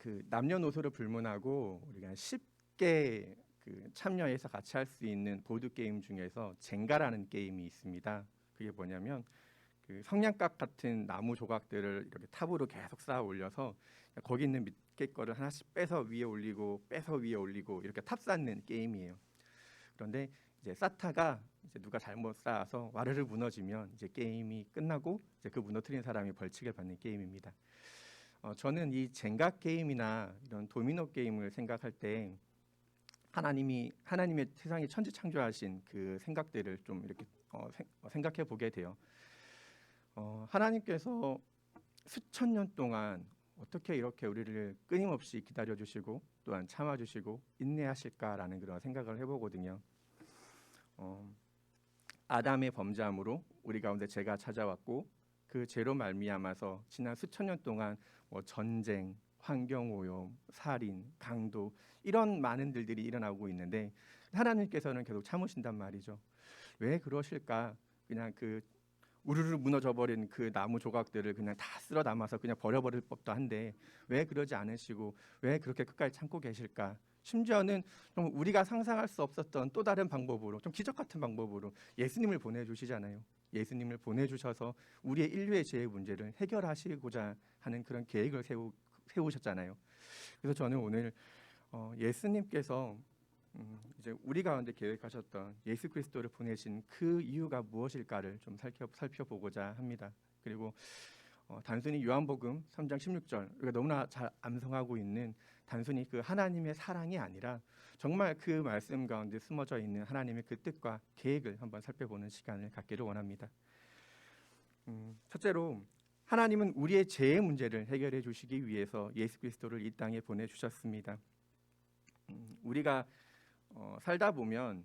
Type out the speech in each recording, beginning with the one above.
그 남녀노소를 불문하고 우리가 쉽게 참여해서 같이 할 수 있는 보드 게임 중에서 젠가라는 게임이 있습니다. 그게 뭐냐면 그 성냥갑 같은 나무 조각들을 이렇게 탑으로 계속 쌓아 올려서 거기 있는 밑에 거를 하나씩 빼서 위에 올리고 빼서 위에 올리고 이렇게 탑 쌓는 게임이에요. 그런데 이제 쌓다가 이제 누가 잘못 쌓아서 와르르 무너지면 이제 게임이 끝나고 이제 그 무너뜨린 사람이 벌칙을 받는 게임입니다. 저는 이 젠가 게임이나 이런 도미노 게임을 생각할 때 하나님의 세상에 천지창조하신 그 생각들을 좀 이렇게 생각해 보게 돼요. 하나님께서 수천 년 동안 어떻게 이렇게 우리를 끊임없이 기다려 주시고 또한 참아 주시고 인내하실까라는 그런 생각을 해보거든요. 아담의 범죄함으로 우리 가운데 죄가 찾아왔고 그 죄로 말미암아서 지난 수천 년 동안 뭐 전쟁, 환경오염, 살인, 강도 이런 많은 일들이 일어나고 있는데 하나님께서는 계속 참으신단 말이죠. 왜 그러실까? 그냥 그 우르르 무너져버린 그 나무 조각들을 그냥 다 쓸어 담아서 그냥 버려버릴 법도 한데 왜 그러지 않으시고 왜 그렇게 끝까지 참고 계실까? 심지어는 좀 우리가 상상할 수 없었던 또 다른 방법으로 좀 기적 같은 방법으로 예수님을 보내주시잖아요. 예수님을 보내주셔서 우리의 인류의 죄의 문제를 해결하시고자 하는 그런 계획을 세우셨잖아요. 그래서 저는 오늘 예수님께서 이제 우리 가운데 계획하셨던 예수 그리스도를 보내신 그 이유가 무엇일까를 좀 살펴보고자 합니다. 그리고 단순히 요한복음 3장 16절 우리가 너무나 잘 암송하고 있는 단순히 그 하나님의 사랑이 아니라 정말 그 말씀 가운데 숨어져 있는 하나님의 그 뜻과 계획을 한번 살펴보는 시간을 갖기를 원합니다. 첫째로 하나님은 우리의 죄의 문제를 해결해 주시기 위해서 예수 그리스도를 이 땅에 보내주셨습니다. 우리가 살다 보면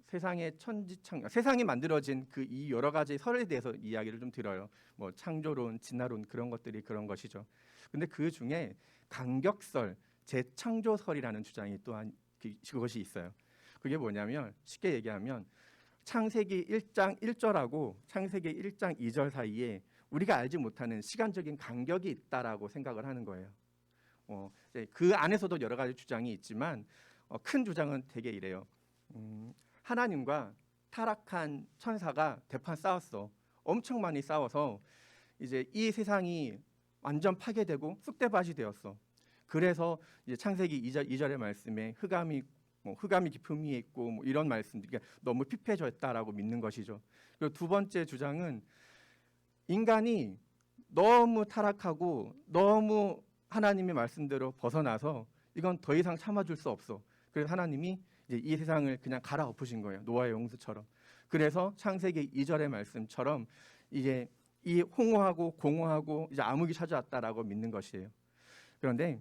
그 세상이 만들어진 그 이 여러 가지 설에 대해서 이야기를 좀 들어요. 뭐 창조론, 진화론 그런 것들이 그런 것이죠. 근데 그 중에 간격설, 재창조설이라는 주장이 또한 그것이 있어요. 그게 뭐냐면 쉽게 얘기하면 창세기 1장 1절하고 창세기 1장 2절 사이에 우리가 알지 못하는 시간적인 간격이 있다라고 생각을 하는 거예요. 그 안에서도 여러 가지 주장이 있지만 큰 주장은 되게 이래요. 하나님과 타락한 천사가 대판 싸웠어. 엄청 많이 싸워서 이제 이 세상이 완전 파괴되고 쑥대밭이 되었어. 그래서 이제 창세기 2절의 말씀에 흑암이 깊음 위에 있고 뭐 이런 말씀들이 그러니까 너무 피폐해졌다라고 믿는 것이죠. 그리고 두 번째 주장은 인간이 너무 타락하고 너무 하나님의 말씀대로 벗어나서 이건 더 이상 참아줄 수 없어. 그래서 하나님이 이제 이 세상을 그냥 갈아엎으신 거예요. 노아의 용수처럼. 그래서 창세기 2절의 말씀처럼 이제 이 홍호하고 공허하고 이제 암흑이 찾아왔다라고 믿는 것이에요. 그런데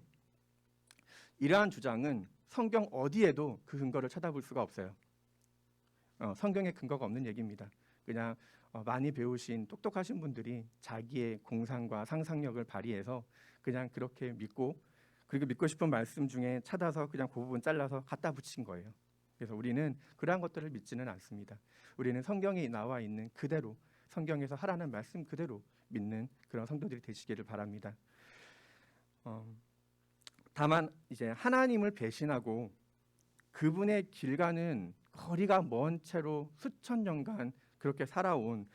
이러한 주장은 성경 어디에도 그 근거를 찾아볼 수가 없어요. 성경에 근거가 없는 얘기입니다. 그냥 많이 배우신 똑똑하신 분들이 자기의 공상과 상상력을 발휘해서 그냥 그렇게 믿고 그리고 믿고 싶은 말씀 중에 찾아서 그냥 그 부분 잘라서 갖다 붙인 거예요. 그래서 우리는 그러한 것들을 믿지는 않습니다. 우리는 성경에 나와 있는 그대로 성경에서 하라는 말씀 그대로 믿는 그런 성도들이 되시기를 바랍니다. 다만 이제 하나님을 배신하고 그분의 길과는 거리가 먼 채로 수천 년간 그렇게 살아온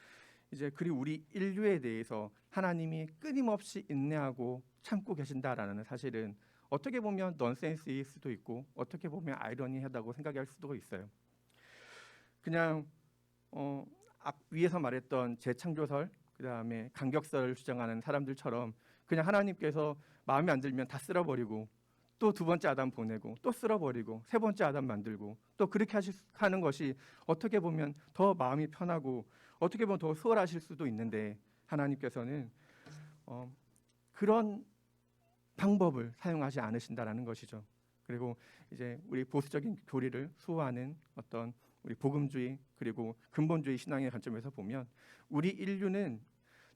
이제 그리고 우리 인류에 대해서 하나님이 끊임없이 인내하고 참고 계신다라는 사실은 어떻게 보면 넌센스일 수도 있고 어떻게 보면 아이러니하다고 생각할 수도 있어요. 그냥 위에서 말했던 재창조설 그다음에 간격설을 주장하는 사람들처럼 그냥 하나님께서 마음에 안 들면 다 쓸어버리고 또 두 번째 아담 보내고 또 쓸어버리고 세 번째 아담 만들고 또 그렇게 하는 것이 어떻게 보면 더 마음이 편하고 어떻게 보면 더 수월하실 수도 있는데 하나님께서는 그런 방법을 사용하지 않으신다라는 것이죠. 그리고 이제 우리 보수적인 교리를 수호하는 어떤 우리 복음주의 그리고 근본주의 신앙의 관점에서 보면 우리 인류는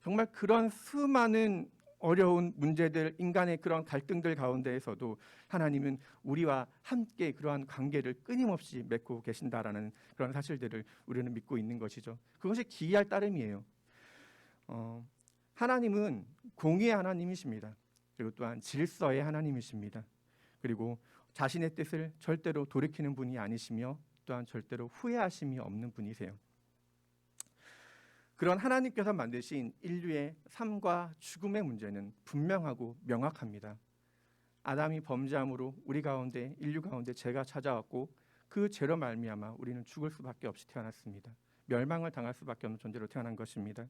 정말 그런 수많은 어려운 문제들, 인간의 그런 갈등들 가운데에서도 하나님은 우리와 함께 그러한 관계를 끊임없이 맺고 계신다라는 그런 사실들을 우리는 믿고 있는 것이죠. 그것이 기이할 따름이에요. 하나님은 공의의 하나님이십니다. 그리고 또한 질서의 하나님이십니다. 그리고 자신의 뜻을 절대로 돌이키는 분이 아니시며 또한 절대로 후회하심이 없는 분이세요. 그런 하나님께서 만드신 인류의 삶과 죽음의 문제는 분명하고 명확합니다. 아담이 범죄함으로 우리 가운데, 인류 가운데 죄가 찾아왔고 그 죄로 말미암아 우리는 죽을 수밖에 없이 태어났습니다. 멸망을 당할 수밖에 없는 존재로 태어난 것입니다.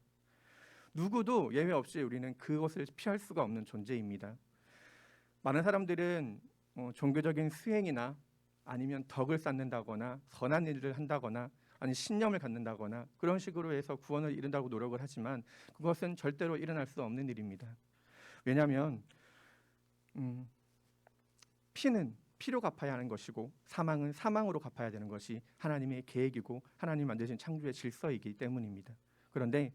누구도 예외 없이 우리는 그것을 피할 수가 없는 존재입니다. 많은 사람들은 종교적인 수행이나 아니면 덕을 쌓는다거나 선한 일을 한다거나 아니 신념을 갖는다거나 그런 식으로 해서 구원을 이룬다고 노력을 하지만 그것은 절대로 일어날 수 없는 일입니다. 왜냐하면 피는 피로 갚아야 하는 것이고 사망은 사망으로 갚아야 되는 것이 하나님의 계획이고 하나님 만드신 창조의 질서이기 때문입니다. 그런데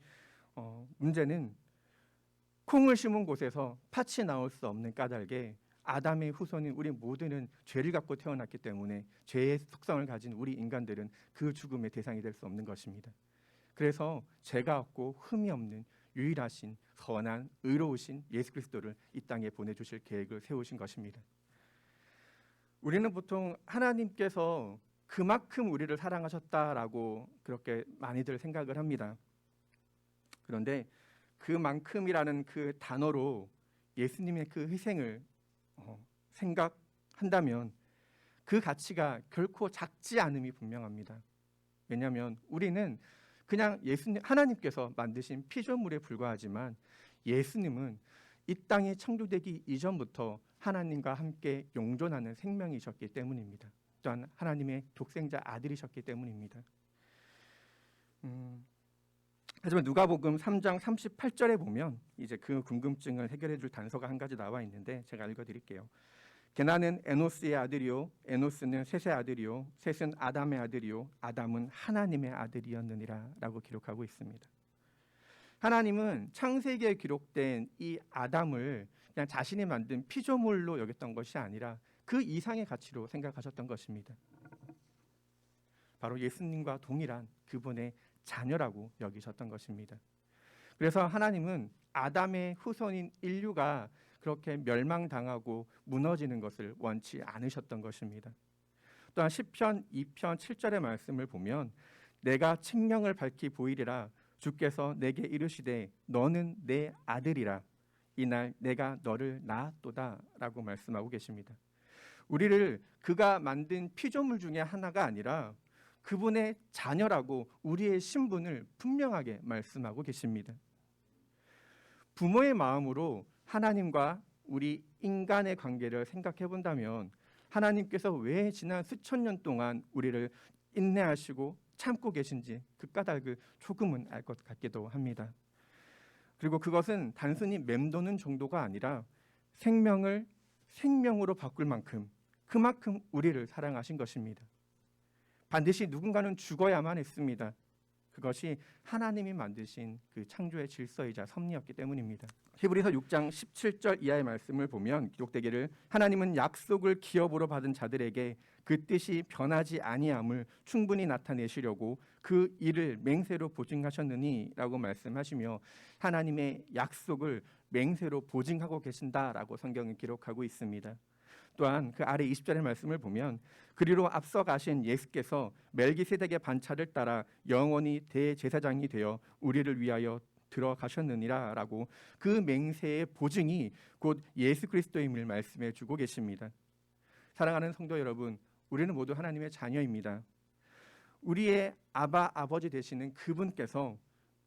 문제는 콩을 심은 곳에서 팥이 나올 수 없는 까닭에 아담의 후손인 우리 모두는 죄를 갖고 태어났기 때문에 죄의 속성을 가진 우리 인간들은 그 죽음의 대상이 될 수 없는 것입니다. 그래서 죄가 없고 흠이 없는 유일하신 선한 의로우신 예수 그리스도를 이 땅에 보내주실 계획을 세우신 것입니다. 우리는 보통 하나님께서 그만큼 우리를 사랑하셨다라고 그렇게 많이들 생각을 합니다. 그런데 그만큼이라는 그 단어로 예수님의 그 희생을 생각한다면 그 가치가 결코 작지 않음이 분명합니다. 왜냐하면 우리는 그냥 예수님 하나님께서 만드신 피조물에 불과하지만 예수님은 이 땅이 창조되기 이전부터 하나님과 함께 용존하는 생명이셨기 때문입니다. 또한 하나님의 독생자 아들이셨기 때문입니다. 하지만 누가복음 3장 38절에 보면 이제 그 궁금증을 해결해 줄 단서가 한 가지 나와 있는데 제가 읽어드릴게요. 게나는 에노스의 아들이요 에노스는 셋의 아들이요 셋은 아담의 아들이요 아담은 하나님의 아들이었느니라 라고 기록하고 있습니다. 하나님은 창세기에 기록된 이 아담을 그냥 자신이 만든 피조물로 여겼던 것이 아니라 그 이상의 가치로 생각하셨던 것입니다. 바로 예수님과 동일한 그분의 자녀라고 여기셨던 것입니다. 그래서 하나님은 아담의 후손인 인류가 그렇게 멸망당하고 무너지는 것을 원치 않으셨던 것입니다. 또한 시편 2편 7절의 말씀을 보면 내가 책령을 밝히 보이리라 주께서 내게 이르시되 너는 내 아들이라 이날 내가 너를 낳았도다 라고 말씀하고 계십니다. 우리를 그가 만든 피조물 중에 하나가 아니라 그분의 자녀라고 우리의 신분을 분명하게 말씀하고 계십니다. 부모의 마음으로 하나님과 우리 인간의 관계를 생각해 본다면 하나님께서 왜 지난 수천 년 동안 우리를 인내하시고 참고 계신지 그 까닭을 조금은 알 것 같기도 합니다. 그리고 그것은 단순히 맴도는 정도가 아니라 생명을 생명으로 바꿀 만큼 그만큼 우리를 사랑하신 것입니다. 반드시 누군가는 죽어야만 했습니다. 그것이 하나님이 만드신 그 창조의 질서이자 섭리였기 때문입니다. 히브리서 6장 17절 이하의 말씀을 보면 기록되기를 하나님은 약속을 기업으로 받은 자들에게 그 뜻이 변하지 아니함을 충분히 나타내시려고 그 일을 맹세로 보증하셨느니 라고 말씀하시며 하나님의 약속을 맹세로 보증하고 계신다라고 성경은 기록하고 있습니다. 또한 그 아래 20절의 말씀을 보면 그리로 앞서 가신 예수께서 멜기세덱의 반차를 따라 영원히 대제사장이 되어 우리를 위하여 들어가셨느니라 라고 그 맹세의 보증이 곧 예수 그리스도임을 말씀해 주고 계십니다. 사랑하는 성도 여러분, 우리는 모두 하나님의 자녀입니다. 우리의 아버지 되시는 그분께서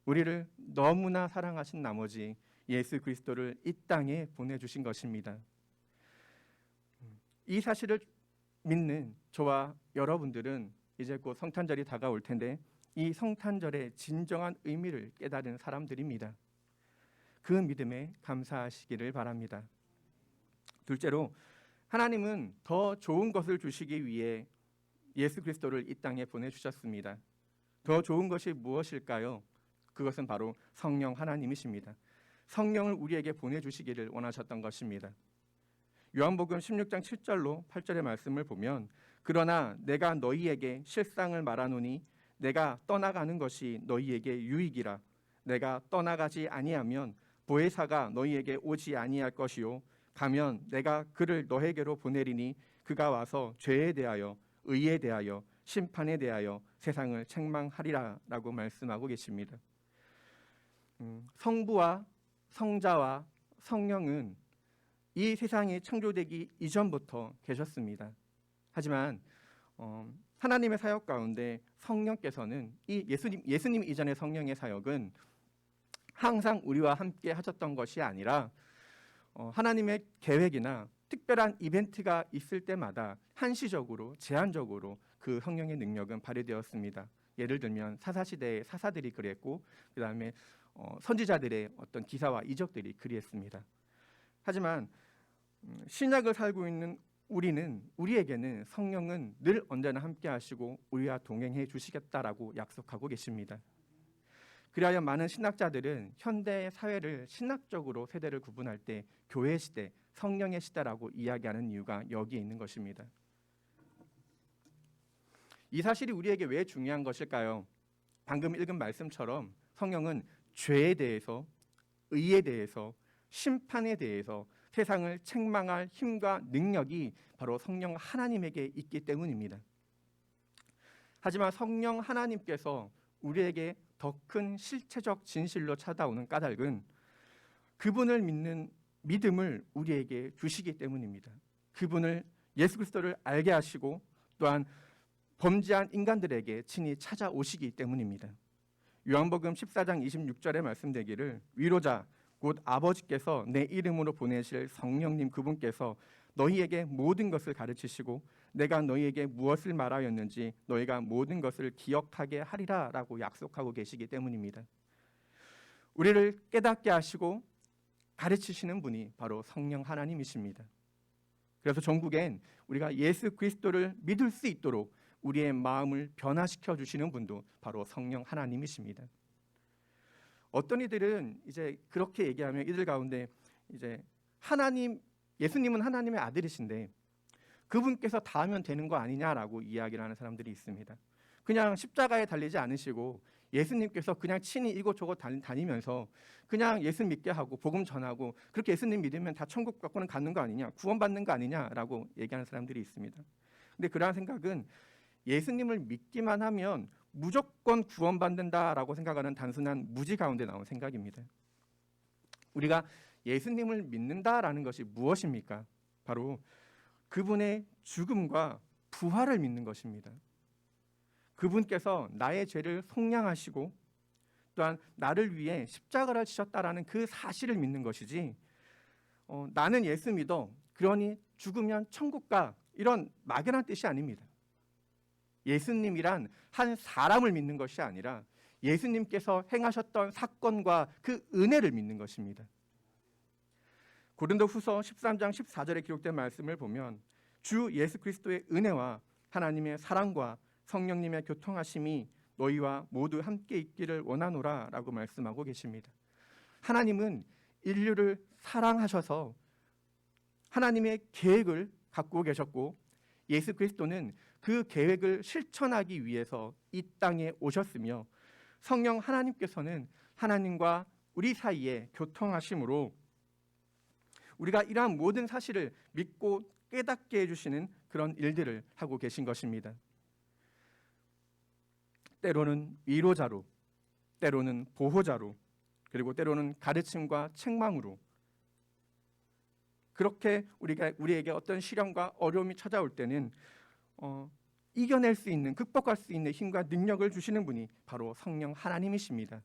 우리를 너무나 사랑하신 나머지 예수 그리스도를 이 땅에 보내주신 것입니다. 이 사실을 믿는 저와 여러분들은 이제 곧 성탄절이 다가올 텐데 이 성탄절의 진정한 의미를 깨달은 사람들입니다. 그 믿음에 감사하시기를 바랍니다. 둘째로 하나님은 더 좋은 것을 주시기 위해 예수 그리스도를 이 땅에 보내주셨습니다. 더 좋은 것이 무엇일까요? 그것은 바로 성령 하나님이십니다. 성령을 우리에게 보내주시기를 원하셨던 것입니다. 요한복음 16장 7절로 8절의 말씀을 보면 그러나 내가 너희에게 실상을 말하노니 내가 떠나가는 것이 너희에게 유익이라 내가 떠나가지 아니하면 보혜사가 너희에게 오지 아니할 것이요 가면 내가 그를 너에게로 보내리니 그가 와서 죄에 대하여 의에 대하여 심판에 대하여 세상을 책망하리라라고 말씀하고 계십니다. 성부와 성자와 성령은 이 세상이 창조되기 이전부터 계셨습니다. 하지만 하나님의 사역 가운데 성령께서는 이 예수님 이전의 성령의 사역은 항상 우리와 함께 하셨던 것이 아니라 하나님의 계획이나 특별한 이벤트가 있을 때마다 한시적으로 제한적으로 그 성령의 능력은 발휘되었습니다. 예를 들면 사사시대의 사사들이 그랬고 그다음에 선지자들의 어떤 기사와 이적들이 그리했습니다. 하지만 신약을 살고 있는 우리에게는 성령은 늘 언제나 함께 하시고 우리와 동행해 주시겠다라고 약속하고 계십니다. 그리하여 많은 신학자들은 현대 사회를 신학적으로 세대를 구분할 때 교회 시대, 성령의 시대라고 이야기하는 이유가 여기에 있는 것입니다. 이 사실이 우리에게 왜 중요한 것일까요? 방금 읽은 말씀처럼 성령은 죄에 대해서, 의에 대해서, 심판에 대해서 세상을 책망할 힘과 능력이 바로 성령 하나님에게 있기 때문입니다. 하지만 성령 하나님께서 우리에게 더 큰 실체적 진실로 찾아오는 까닭은 그분을 믿는 믿음을 우리에게 주시기 때문입니다. 그분을 예수 그리스도를 알게 하시고 또한 범죄한 인간들에게 친히 찾아오시기 때문입니다. 요한복음 14장 26절에 말씀되기를 위로자 곧 아버지께서 내 이름으로 보내실 성령님 그분께서 너희에게 모든 것을 가르치시고 내가 너희에게 무엇을 말하였는지 너희가 모든 것을 기억하게 하리라라고 약속하고 계시기 때문입니다. 우리를 깨닫게 하시고 가르치시는 분이 바로 성령 하나님이십니다. 그래서 전국엔 우리가 예수 그리스도를 믿을 수 있도록 우리의 마음을 변화시켜 주시는 분도 바로 성령 하나님이십니다. 어떤 이들은 이제 그렇게 얘기하면 이들 가운데 이제 예수님은 하나님의 아들이신데 그분께서 다 하면 되는 거 아니냐라고 이야기를 하는 사람들이 있습니다. 그냥 십자가에 달리지 않으시고 예수님께서 그냥 친히 이곳저곳 다니면서 그냥 예수 믿게 하고 복음 전하고 그렇게 예수님 믿으면 다 천국 갖고는 가는 거 아니냐, 구원받는 거 아니냐라고 얘기하는 사람들이 있습니다. 근데 그러한 생각은 예수님을 믿기만 하면 무조건 구원받는다라고 생각하는 단순한 무지 가운데 나온 생각입니다. 우리가 예수님을 믿는다라는 것이 무엇입니까? 바로 그분의 죽음과 부활을 믿는 것입니다. 그분께서 나의 죄를 속량하시고 또한 나를 위해 십자가를 지셨다라는 그 사실을 믿는 것이지 나는 예수 믿어 그러니 죽으면 천국 가 이런 막연한 뜻이 아닙니다. 예수님이란 한 사람을 믿는 것이 아니라 예수님께서 행하셨던 사건과 그 은혜를 믿는 것입니다. 고린도후서 13장 14절에 기록된 말씀을 보면 주 예수 그리스도의 은혜와 하나님의 사랑과 성령님의 교통하심이 너희와 모두 함께 있기를 원하노라라고 말씀하고 계십니다. 하나님은 인류를 사랑하셔서 하나님의 계획을 갖고 계셨고 예수 그리스도는 그 계획을 실천하기 위해서 이 땅에 오셨으며 성령 하나님께서는 하나님과 우리 사이에 교통하심으로 우리가 이러한 모든 사실을 믿고 깨닫게 해주시는 그런 일들을 하고 계신 것입니다. 때로는 위로자로, 때로는 보호자로, 그리고 때로는 가르침과 책망으로 그렇게 우리에게 어떤 시련과 어려움이 찾아올 때는 이겨낼 수 있는, 극복할 수 있는 힘과 능력을 주시는 분이 바로 성령 하나님이십니다.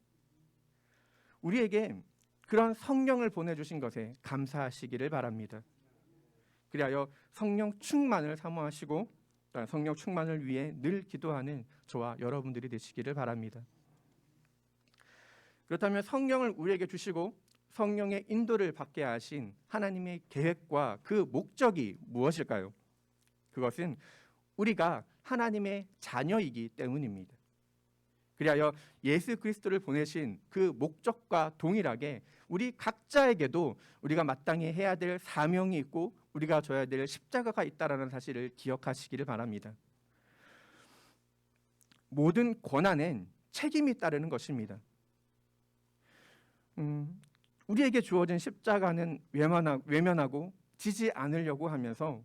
우리에게 그런 성령을 보내주신 것에 감사하시기를 바랍니다. 그리하여 성령 충만을 사모하시고 성령 충만을 위해 늘 기도하는 저와 여러분들이 되시기를 바랍니다. 그렇다면 성령을 우리에게 주시고 성령의 인도를 받게 하신 하나님의 계획과 그 목적이 무엇일까요? 그것은 우리가 하나님의 자녀이기 때문입니다. 그리하여 예수 그리스도를 보내신 그 목적과 동일하게 우리 각자에게도 우리가 마땅히 해야 될 사명이 있고 우리가 져야 될 십자가가 있다라는 사실을 기억하시기를 바랍니다. 모든 고난엔 책임이 따르는 것입니다. 우리에게 주어진 십자가는 외면하고 지지 않으려고 하면서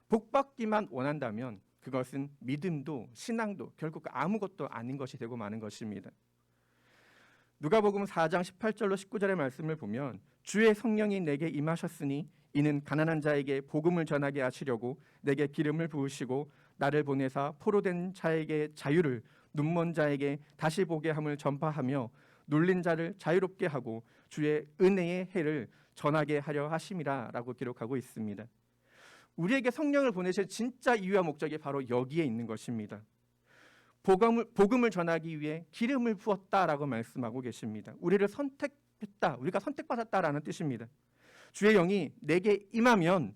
복받기만 원한다면 그것은 믿음도 신앙도 결국 아무것도 아닌 것이 되고 마는 것입니다. 누가복음 4장 18절로 19절의 말씀을 보면 주의 성령이 내게 임하셨으니 이는 가난한 자에게 복음을 전하게 하시려고 내게 기름을 부으시고 나를 보내사 포로된 자에게 자유를 눈먼 자에게 다시 보게 함을 전파하며 눌린 자를 자유롭게 하고 주의 은혜의 해를 전하게 하려 하심이라 라고 기록하고 있습니다. 우리에게 성령을 보내신 진짜 이유와 목적이 바로 여기에 있는 것입니다. 복음을 전하기 위해 기름을 부었다라고 말씀하고 계십니다. 우리를 선택했다, 우리가 선택받았다라는 뜻입니다. 주의 영이 내게 임하면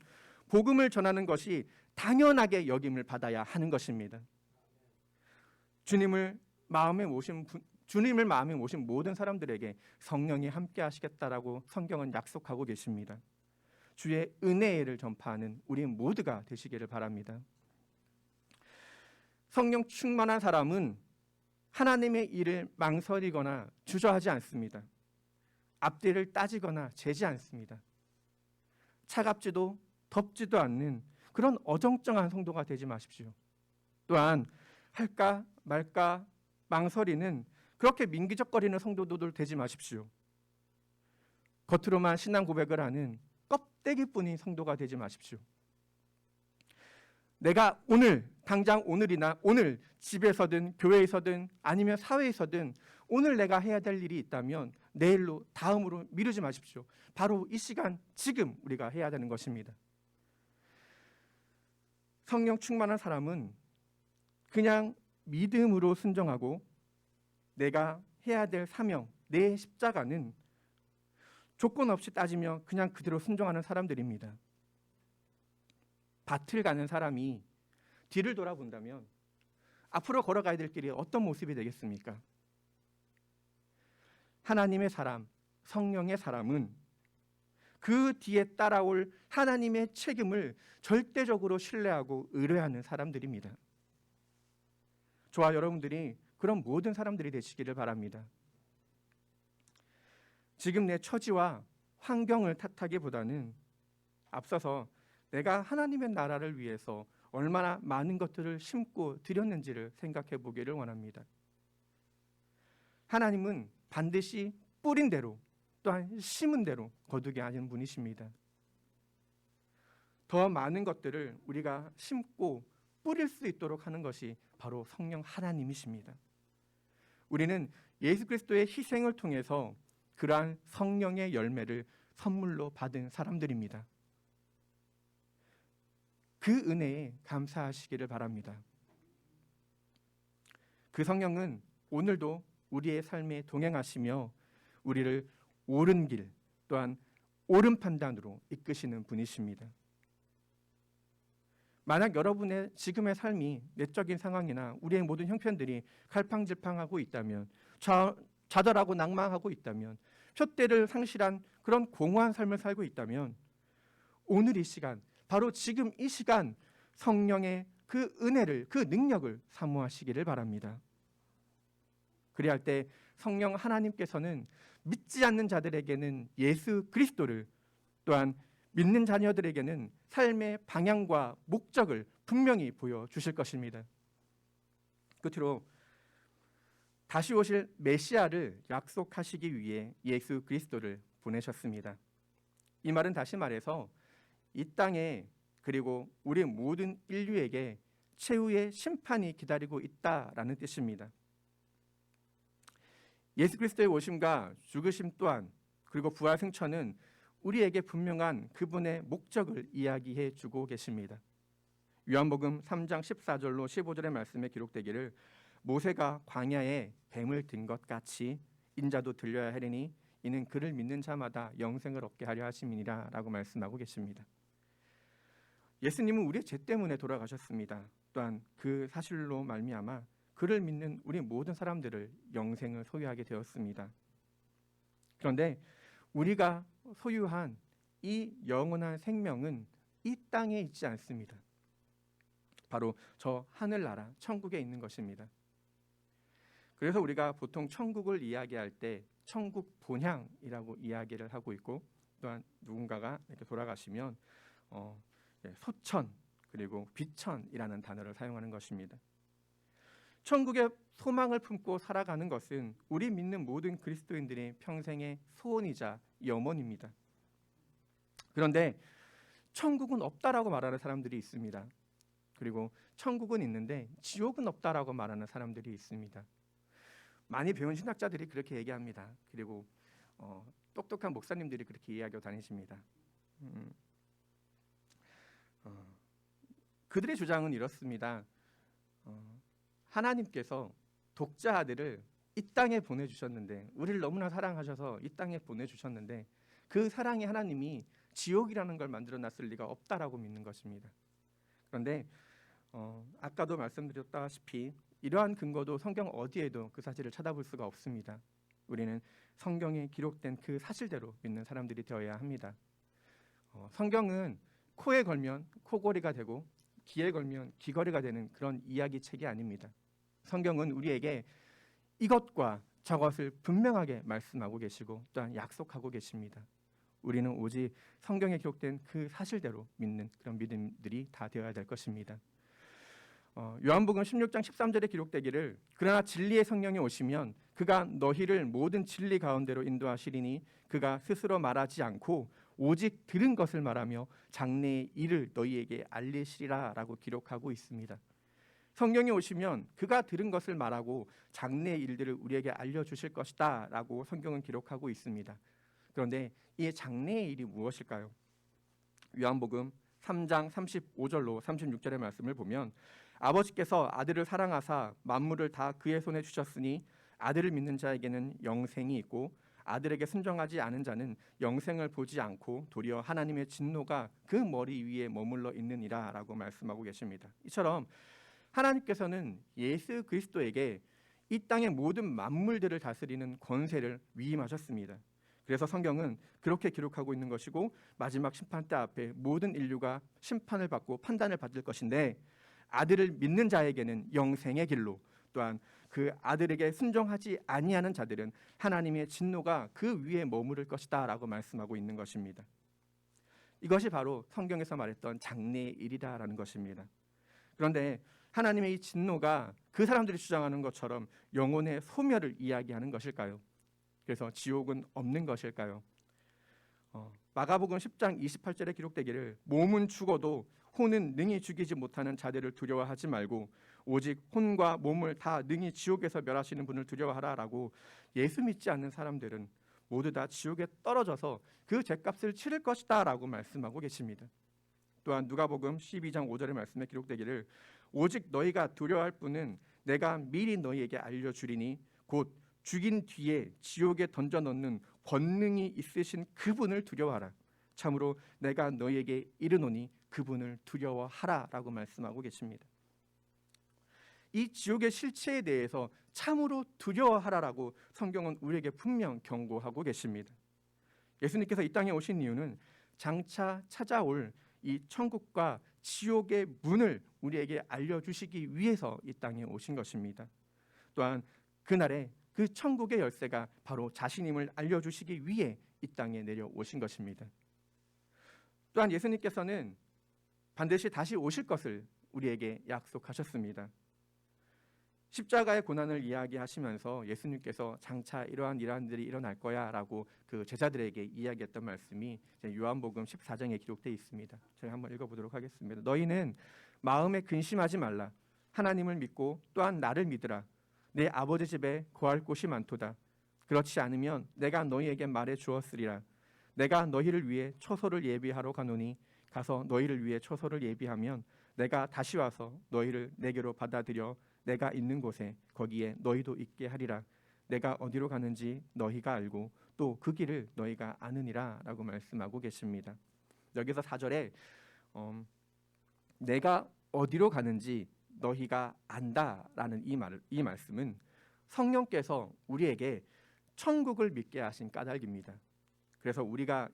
복음을 전하는 것이 당연하게 여김을 받아야 하는 것입니다. 주님을 마음에 모신 모든 사람들에게 성령이 함께 하시겠다라고 성경은 약속하고 계십니다. 주의 은혜를 전파하는 우리 모두가 되시기를 바랍니다. 성령 충만한 사람은 하나님의 일을 망설이거나 주저하지 않습니다. 앞뒤를 따지거나 재지 않습니다. 차갑지도 덥지도 않는 그런 어정쩡한 성도가 되지 마십시오. 또한 할까 말까 망설이는 그렇게 민기적거리는 성도들 되지 마십시오. 겉으로만 신앙 고백을 하는 껍데기뿐인 성도가 되지 마십시오. 내가 오늘 당장 오늘이나 오늘 집에서든 교회에서든 아니면 사회에서든 오늘 내가 해야 될 일이 있다면 내일로 다음으로 미루지 마십시오. 바로 이 시간 지금 우리가 해야 되는 것입니다. 성령 충만한 사람은 그냥 믿음으로 순종하고 내가 해야 될 사명, 내 십자가는 조건 없이 따지며 그냥 그대로 순종하는 사람들입니다. 밭을 가는 사람이 뒤를 돌아본다면 앞으로 걸어가야 될 길이 어떤 모습이 되겠습니까? 하나님의 사람, 성령의 사람은 그 뒤에 따라올 하나님의 책임을 절대적으로 신뢰하고 의뢰하는 사람들입니다. 저와 여러분들이 그런 모든 사람들이 되시기를 바랍니다. 지금 내 처지와 환경을 탓하기보다는 앞서서 내가 하나님의 나라를 위해서 얼마나 많은 것들을 심고 드렸는지를 생각해 보기를 원합니다. 하나님은 반드시 뿌린 대로 또한 심은 대로 거두게 하는 분이십니다. 더 많은 것들을 우리가 심고 뿌릴 수 있도록 하는 것이 바로 성령 하나님이십니다. 우리는 예수 그리스도의 희생을 통해서 그러한 성령의 열매를 선물로 받은 사람들입니다. 그 은혜에 감사하시기를 바랍니다. 그 성령은 오늘도 우리의 삶에 동행하시며 우리를 옳은 길 또한 옳은 판단으로 이끄시는 분이십니다. 만약 여러분의 지금의 삶이 내적인 상황이나 우리의 모든 형편들이 갈팡질팡하고 있다면, 좌절하고 낭망하고 있다면, 푯대를 상실한 그런 공허한 삶을 살고 있다면 오늘 이 시간, 바로 지금 이 시간 성령의 그 은혜를, 그 능력을 사모하시기를 바랍니다. 그리할 때 성령 하나님께서는 믿지 않는 자들에게는 예수 그리스도를, 또한 믿는 자녀들에게는 삶의 방향과 목적을 분명히 보여주실 것입니다. 끝으로 다시 오실 메시아를 약속하시기 위해 예수 그리스도를 보내셨습니다. 이 말은 다시 말해서 이 땅에 그리고 우리 모든 인류에게 최후의 심판이 기다리고 있다라는 뜻입니다. 예수 그리스도의 오심과 죽으심 또한 그리고 부활 승천은 우리에게 분명한 그분의 목적을 이야기해 주고 계십니다. 요한복음 3장 14절로 15절의 말씀에 기록되기를 모세가 광야에 뱀을 든 것 같이 인자도 들려야 하리니 이는 그를 믿는 자마다 영생을 얻게 하려 하심이니라 라고 말씀하고 계십니다. 예수님은 우리의 죄 때문에 돌아가셨습니다. 또한 그 사실로 말미암아 그를 믿는 우리 모든 사람들을 영생을 소유하게 되었습니다. 그런데 우리가 소유한 이 영원한 생명은 이 땅에 있지 않습니다. 바로 저 하늘나라 천국에 있는 것입니다. 그래서 우리가 보통 천국을 이야기할 때 천국 본향이라고 이야기를 하고 있고, 또한 누군가가 이렇게 돌아가시면 소천 그리고 비천이라는 단어를 사용하는 것입니다. 천국의 소망을 품고 살아가는 것은 우리 믿는 모든 그리스도인들의 평생의 소원이자 염원입니다. 그런데 천국은 없다라고 말하는 사람들이 있습니다. 그리고 천국은 있는데 지옥은 없다라고 말하는 사람들이 있습니다. 많이 배운 신학자들이 그렇게 얘기합니다. 그리고 똑똑한 목사님들이 그렇게 이야기하고 다니십니다. 그들의 주장은 이렇습니다. 하나님께서 독자 아들을 이 땅에 보내주셨는데, 우리를 너무나 사랑하셔서 이 땅에 보내주셨는데, 그 사랑의 하나님이 지옥이라는 걸 만들어놨을 리가 없다라고 믿는 것입니다. 그런데 아까도 말씀드렸다시피 이러한 근거도 성경 어디에도 그 사실을 찾아볼 수가 없습니다. 우리는 성경에 기록된 그 사실대로 믿는 사람들이 되어야 합니다. 성경은 코에 걸면 코걸이가 되고 귀에 걸면 귀걸이가 되는 그런 이야기책이 아닙니다. 성경은 우리에게 이것과 저것을 분명하게 말씀하고 계시고 또한 약속하고 계십니다. 우리는 오직 성경에 기록된 그 사실대로 믿는 그런 믿음들이 다 되어야 될 것입니다. 요한복음 16장 13절에 기록되기를 그러나 진리의 성령이 오시면 그가 너희를 모든 진리 가운데로 인도하시리니 그가 스스로 말하지 않고 오직 들은 것을 말하며 장래의 일을 너희에게 알리시리라 라고 기록하고 있습니다. 성령이 오시면 그가 들은 것을 말하고 장래의 일들을 우리에게 알려주실 것이다 라고 성경은 기록하고 있습니다. 그런데 이 장래의 일이 무엇일까요? 요한복음 3장 35절로 36절의 말씀을 보면 아버지께서 아들을 사랑하사 만물을 다 그의 손에 주셨으니 아들을 믿는 자에게는 영생이 있고 아들에게 순종하지 않은 자는 영생을 보지 않고 도리어 하나님의 진노가 그 머리 위에 머물러 있느니라 라고 말씀하고 계십니다. 이처럼 하나님께서는 예수 그리스도에게 이 땅의 모든 만물들을 다스리는 권세를 위임하셨습니다. 그래서 성경은 그렇게 기록하고 있는 것이고 마지막 심판 때 앞에 모든 인류가 심판을 받고 판단을 받을 것인데 아들을 믿는 자에게는 영생의 길로 또한 그 아들에게 순종하지 아니하는 자들은 하나님의 진노가 그 위에 머무를 것이다 라고 말씀하고 있는 것입니다. 이것이 바로 성경에서 말했던 장래의 일이다라는 것입니다. 그런데 하나님의 이 진노가 그 사람들이 주장하는 것처럼 영혼의 소멸을 이야기하는 것일까요? 그래서 지옥은 없는 것일까요? 마가복음 10장 28절에 기록되기를 몸은 죽어도 혼은 능히 죽이지 못하는 자들을 두려워하지 말고 오직 혼과 몸을 다 능히 지옥에서 멸하시는 분을 두려워하라라고 예수 믿지 않는 사람들은 모두 다 지옥에 떨어져서 그 죗값을 치를 것이다 라고 말씀하고 계십니다. 또한 누가복음 12장 5절의 말씀에 기록되기를 오직 너희가 두려워할 분은 내가 미리 너희에게 알려주리니 곧 죽인 뒤에 지옥에 던져 넣는 권능이 있으신 그분을 두려워하라. 참으로 내가 너희에게 이르노니 그분을 두려워하라 라고 말씀하고 계십니다. 이 지옥의 실체에 대해서 참으로 두려워하라라고 성경은 우리에게 분명 경고하고 계십니다. 예수님께서 이 땅에 오신 이유는 장차 찾아올 이 천국과 지옥의 문을 우리에게 알려주시기 위해서 이 땅에 오신 것입니다. 또한 그날에 그 천국의 열쇠가 바로 자신임을 알려주시기 위해 이 땅에 내려오신 것입니다. 또한 예수님께서는 반드시 다시 오실 것을 우리에게 약속하셨습니다. 십자가의 고난을 이야기하시면서 예수님께서 장차 이러한 일들이 일어날 거야 라고 그 제자들에게 이야기했던 말씀이 요한복음 14장에 기록되어 있습니다. 제가 한번 읽어보도록 하겠습니다. 너희는 마음에 근심하지 말라. 하나님을 믿고 또한 나를 믿으라. 내 아버지 집에 거할 곳이 많도다. 그렇지 않으면 내가 너희에게 말해 주었으리라. 내가 너희를 위해 초소를 예비하러 가노니 가서 너희를 위해 초소를 예비하면 내가 다시 와서 너희를 내게로 받아들여 내가 있는 곳에 거기에 너희도 있게 하리라. 내가 어디로 가는지 너희가 알고 또 그 길을 너희가 아느니라 라고 말씀하고 계십니다. 여기서 4절에 내가 어디로 가는지 너희가 안다라는 이 말씀은 성령께서 우리에게 천국을 믿게 하신 까닭입니다. 그래서 우리가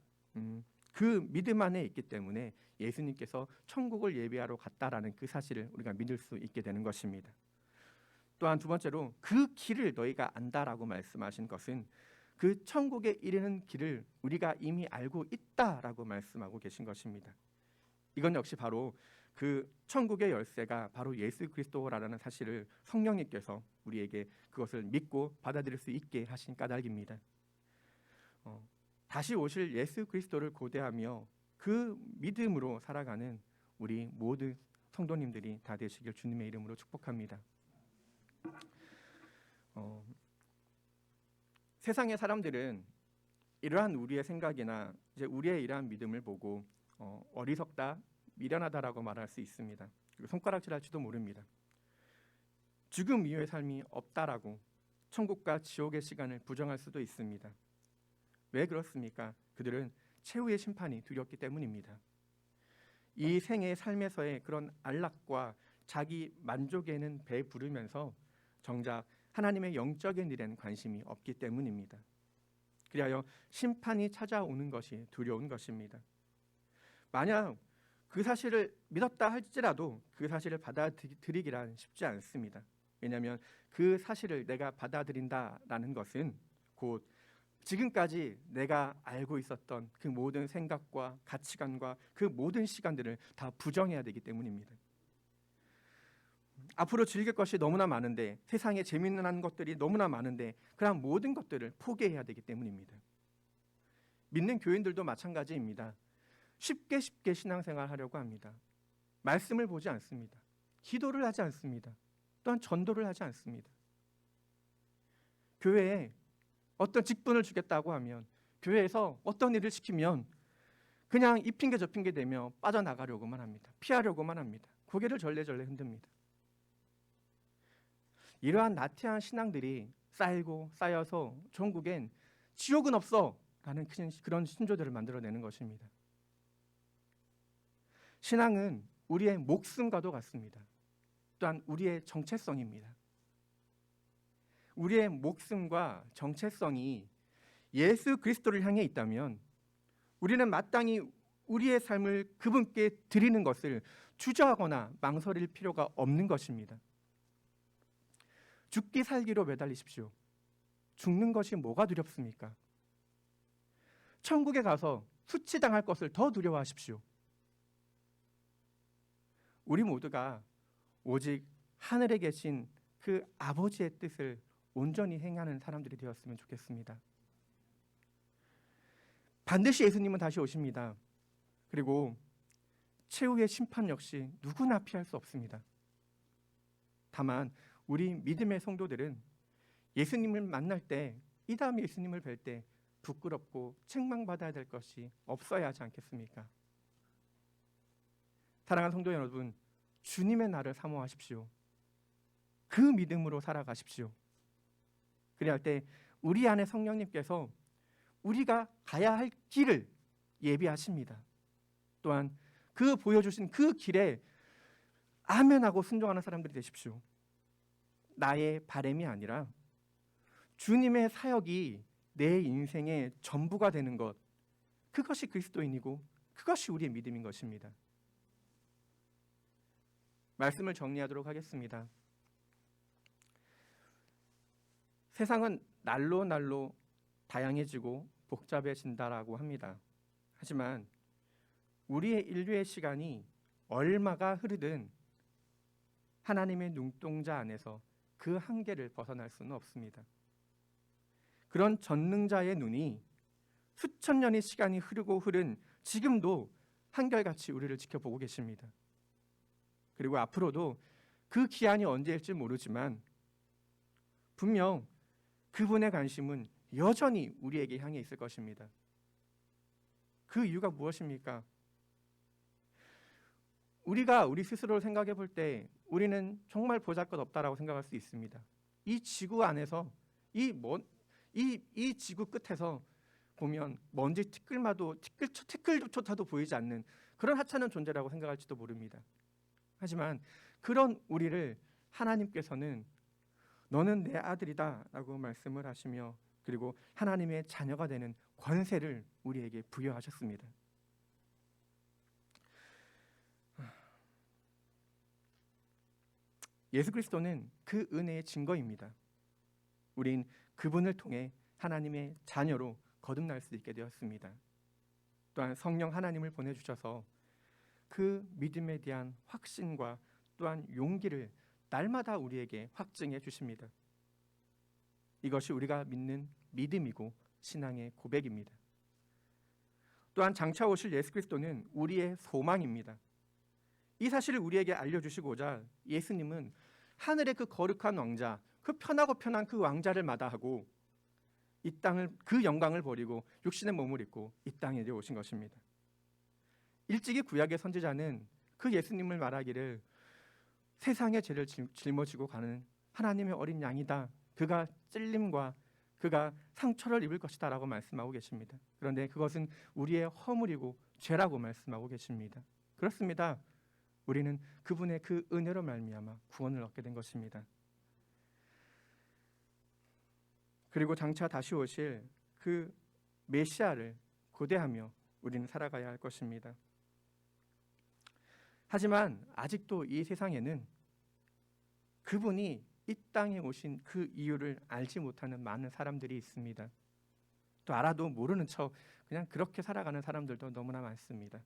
그 믿음 안에 있기 때문에 예수님께서 천국을 예비하러 갔다라는 그 사실을 우리가 믿을 수 있게 되는 것입니다. 또한 두 번째로 그 길을 너희가 안다라고 말씀하신 것은 그 천국에 이르는 길을 우리가 이미 알고 있다라고 말씀하고 계신 것입니다. 이건 역시 바로 그 천국의 열쇠가 바로 예수 그리스도라는 사실을 성령님께서 우리에게 그것을 믿고 받아들일 수 있게 하신 까닭입니다. 다시 오실 예수 그리스도를 고대하며 그 믿음으로 살아가는 우리 모든 성도님들이 다 되시길 주님의 이름으로 축복합니다. 세상의 사람들은 이러한 우리의 생각이나 이제 우리의 이러한 믿음을 보고 어리석다, 미련하다라고 말할 수 있습니다. 그리고 손가락질할지도 모릅니다. 죽음 이후의 삶이 없다라고 천국과 지옥의 시간을 부정할 수도 있습니다. 왜 그렇습니까? 그들은 최후의 심판이 두렵기 때문입니다. 이 생의 삶에서의 그런 안락과 자기 만족에는 배부르면서 정작 하나님의 영적인 일에는 관심이 없기 때문입니다. 그리하여 심판이 찾아오는 것이 두려운 것입니다. 만약 그 사실을 믿었다 할지라도 그 사실을 받아들이기란 쉽지 않습니다. 왜냐하면 그 사실을 내가 받아들인다라는 것은 곧 지금까지 내가 알고 있었던 그 모든 생각과 가치관과 그 모든 시간들을 다 부정해야 되기 때문입니다. 앞으로 즐길 것이 너무나 많은데, 세상에 재미난 것들이 너무나 많은데 그런 모든 것들을 포기해야 되기 때문입니다. 믿는 교인들도 마찬가지입니다. 쉽게 신앙생활 하려고 합니다. 말씀을 보지 않습니다. 기도를 하지 않습니다. 또한 전도를 하지 않습니다. 교회에 어떤 직분을 주겠다고 하면, 교회에서 어떤 일을 시키면 그냥 이 핑계 저 핑계 대며 빠져나가려고만 합니다. 피하려고만 합니다. 고개를 절레절레 흔듭니다. 이러한 나태한 신앙들이 쌓이고 쌓여서 전국엔 지옥은 없어 라는 그런 신조들을 만들어내는 것입니다. 신앙은 우리의 목숨과도 같습니다. 또한 우리의 정체성입니다. 우리의 목숨과 정체성이 예수 그리스도를 향해 있다면 우리는 마땅히 우리의 삶을 그분께 드리는 것을 주저하거나 망설일 필요가 없는 것입니다. 죽기 살기로 매달리십시오. 죽는 것이 뭐가 두렵습니까? 천국에 가서 수치당할 것을 더 두려워하십시오. 우리 모두가 오직 하늘에 계신 그 아버지의 뜻을 온전히 행하는 사람들이 되었으면 좋겠습니다. 반드시 예수님은 다시 오십니다. 그리고 최후의 심판 역시 누구나 피할 수 없습니다. 다만 우리 믿음의 성도들은 예수님을 만날 때, 이 다음 예수님을 뵐 때 부끄럽고 책망받아야 될 것이 없어야 하지 않겠습니까? 사랑하는 성도 여러분, 주님의 날을 사모하십시오. 그 믿음으로 살아가십시오. 그래야 할 때 우리 안에 성령님께서 우리가 가야 할 길을 예비하십니다. 또한 그 보여주신 그 길에 아멘하고 순종하는 사람들이 되십시오. 나의 바람이 아니라 주님의 사역이 내 인생의 전부가 되는 것, 그것이 그리스도인이고 그것이 우리의 믿음인 것입니다. 말씀을 정리하도록 하겠습니다. 세상은 날로 다양해지고 복잡해진다라고 합니다. 하지만 우리의 인류의 시간이 얼마가 흐르든 하나님의 눈동자 안에서 그 한계를 벗어날 수는 없습니다. 그런 전능자의 눈이 수천 년의 시간이 흐르고 흐른 지금도 한결같이 우리를 지켜보고 계십니다. 그리고 앞으로도 그 기한이 언제일지 모르지만 분명 그분의 관심은 여전히 우리에게 향해 있을 것입니다. 그 이유가 무엇입니까? 우리가 우리 스스로를 생각해 볼 때 우리는 정말 보잘것없다라고 생각할 수 있습니다. 이 지구 안에서 이 지구 끝에서 보면 먼지 티끌조차도 보이지 않는 그런 하찮은 존재라고 생각할지도 모릅니다. 하지만 그런 우리를 하나님께서는 너는 내 아들이다 라고 말씀을 하시며, 그리고 하나님의 자녀가 되는 권세를 우리에게 부여하셨습니다. 예수 그리스도는 그 은혜의 증거입니다. 우린 그분을 통해 하나님의 자녀로 거듭날 수 있게 되었습니다. 또한 성령 하나님을 보내주셔서 그 믿음에 대한 확신과 또한 용기를 날마다 우리에게 확증해 주십니다. 이것이 우리가 믿는 믿음이고 신앙의 고백입니다. 또한 장차 오실 예수 그리스도는 우리의 소망입니다. 이 사실을 우리에게 알려주시고자 예수님은 하늘의 그 거룩한 왕자, 그 편하고 편한 그 왕자를 마다하고 이 땅을, 그 영광을 버리고 육신의 몸을 입고 이 땅에 오신 것입니다. 일찍이 구약의 선지자는 그 예수님을 말하기를 세상의 죄를 짊어지고 가는 하나님의 어린 양이다. 그가 찔림과 그가 상처를 입을 것이다 라고 말씀하고 계십니다. 그런데 그것은 우리의 허물이고 죄라고 말씀하고 계십니다. 그렇습니다. 우리는 그분의 그 은혜로 말미암아 구원을 얻게 된 것입니다. 그리고 장차 다시 오실 그 메시아를 고대하며 우리는 살아가야 할 것입니다. 하지만 아직도 이 세상에는 그분이 이 땅에 오신 그 이유를 알지 못하는 많은 사람들이 있습니다. 또 알아도 모르는 척 그냥 그렇게 살아가는 사람들도 너무나 많습니다.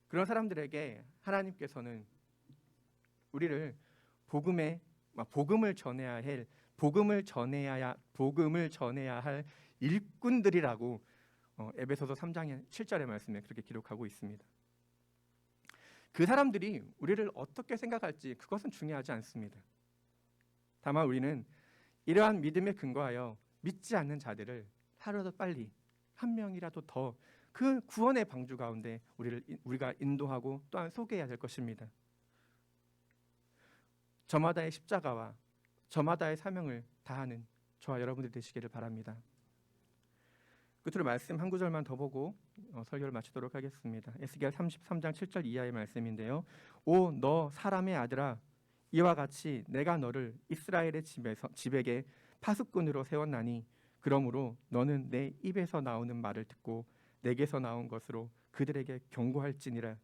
그런 사람들에게 하나님께서는 우리를 복음을 전해야 할 일꾼들이라고 에베소서 3장 7절의 말씀에 그렇게 기록하고 있습니다. 그 사람들이 우리를 어떻게 생각할지 그것은 중요하지 않습니다. 다만 우리는 이러한 믿음에 근거하여 믿지 않는 자들을 하루라도 빨리 한 명이라도 더 그 구원의 방주 가운데 우리가 인도하고 또한 소개해야 될 것입니다. 저마다의 십자가와 저마다의 사명을 다하는 저와 여러분들이 되시기를 바랍니다. 끝으로 말씀 한 구절만 더 보고 설교를 마치도록 하겠습니다. 에스겔 33장 7절 이하의 말씀인데요. 오 너 사람의 아들아, 이와 같이 내가 너를 이스라엘의 집에게 파수꾼으로 세웠나니 그러므로 너는 내 입에서 나오는 말을 듣고 내게서 나온 것으로 그들에게 경고할지니라.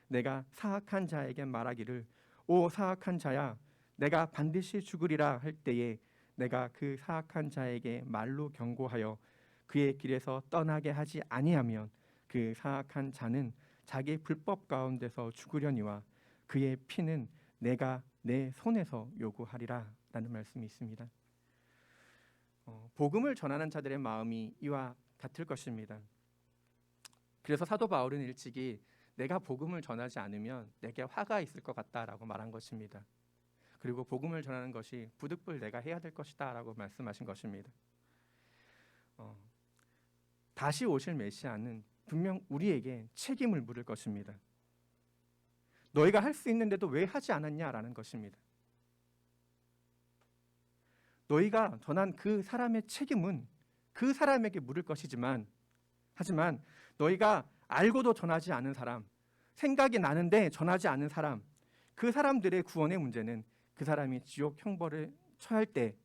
내가 사악한 자에게 말하기를 오 사악한 자야, 내가 반드시 죽으리라 할 때에 내가 그 사악한 자에게 말로 경고하여 그의 길에서 떠나게 하지 아니하면 그 사악한 자는 자기 불법 가운데서 죽으려니와 그의 피는 내가 내 손에서 요구하리라 라는 말씀이 있습니다. 복음을 전하는 자들의 마음이 이와 같을 것입니다. 그래서 사도 바울은 일찍이 내가 복음을 전하지 않으면 내게 화가 있을 것 같다라고 말한 것입니다. 그리고 복음을 전하는 것이 부득불 내가 해야 될 것이다 라고 말씀하신 것입니다. 다시 오실 메시아는 분명 우리에게 책임을 물을 것입니다. 너희가 할 수 있는데도 왜 하지 않았냐라는 것입니다. 너희가 전한 그 사람의 책임은 그 사람에게 물을 것이지만 하지만 너희가 알고도 전하지 않은 사람, 생각이 나는데 전하지 않은 사람, 그 사람들의 구원의 문제는 그 사람이 지옥 형벌을 처할 때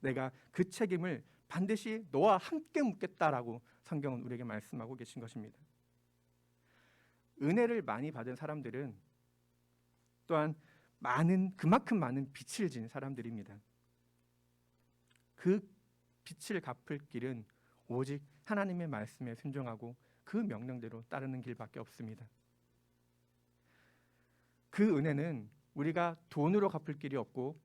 내가 그 책임을 반드시 너와 함께 묻겠다라고 성경은 우리에게 말씀하고 계신 것입니다. 은혜를 많이 받은 사람들은 또한 그만큼 많은 빚을 진 사람들입니다. 그 빚을 갚을 길은 오직 하나님의 말씀에 순종하고 그 명령대로 따르는 길밖에 없습니다. 그 은혜는 우리가 돈으로 갚을 길이 없고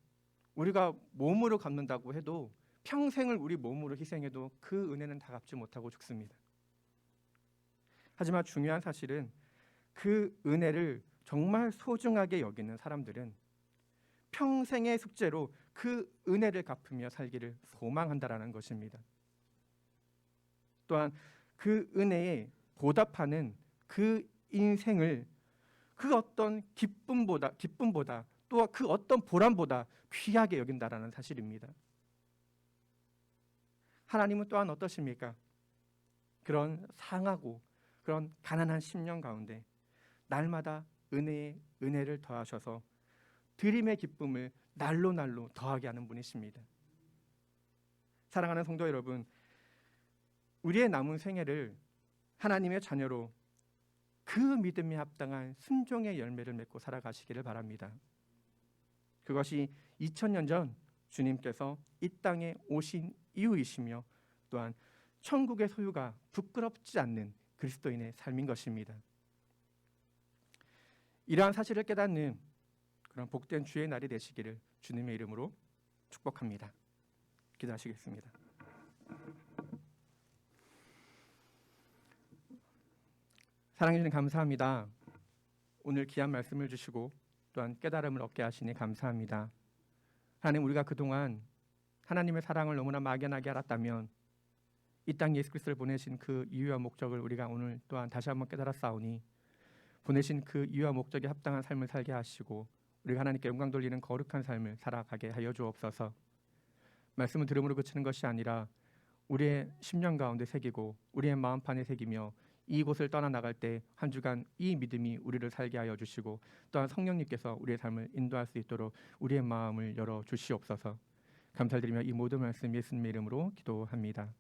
우리가 몸으로 갚는다고 해도 평생을 우리 몸으로 희생해도 그 은혜는 다 갚지 못하고 죽습니다. 하지만 중요한 사실은 그 은혜를 정말 소중하게 여기는 사람들은 평생의 숙제로 그 은혜를 갚으며 살기를 소망한다라는 것입니다. 또한 그 은혜에 보답하는 그 인생을 그 어떤 기쁨보다 또 그 어떤 보람보다 귀하게 여긴다라는 사실입니다. 하나님은 또한 어떠십니까? 그런 상하고 그런 가난한 심령 가운데 날마다 은혜를 더하셔서 드림의 기쁨을 날로 더하게 하는 분이십니다. 사랑하는 성도 여러분, 우리의 남은 생애를 하나님의 자녀로 그 믿음에 합당한 순종의 열매를 맺고 살아가시기를 바랍니다. 그것이 2000년 전 주님께서 이 땅에 오신 이유이시며 또한 천국의 소유가 부끄럽지 않는 그리스도인의 삶인 것입니다. 이러한 사실을 깨닫는 그런 복된 주의 날이 되시기를 주님의 이름으로 축복합니다. 기도하시겠습니다. 사랑해 주님 감사합니다. 오늘 귀한 말씀을 주시고 또한 깨달음을 얻게 하시니 감사합니다. 하나님, 우리가 그동안 하나님의 사랑을 너무나 막연하게 알았다면 이 땅 예수 그리스도를 보내신 그 이유와 목적을 우리가 오늘 또한 다시 한번 깨달았사오니 보내신 그 이유와 목적에 합당한 삶을 살게 하시고 우리가 하나님께 영광 돌리는 거룩한 삶을 살아가게 하여 주옵소서. 말씀을 들음으로 그치는 것이 아니라 우리의 심령 가운데 새기고 우리의 마음판에 새기며 이곳을 떠나나갈 때 한 주간 이 믿음이 우리를 살게 하여 주시고 또한 성령님께서 우리의 삶을 인도할 수 있도록 우리의 마음을 열어 주시옵소서. 감사드리며 이 모든 말씀 예수님의 이름으로 기도합니다.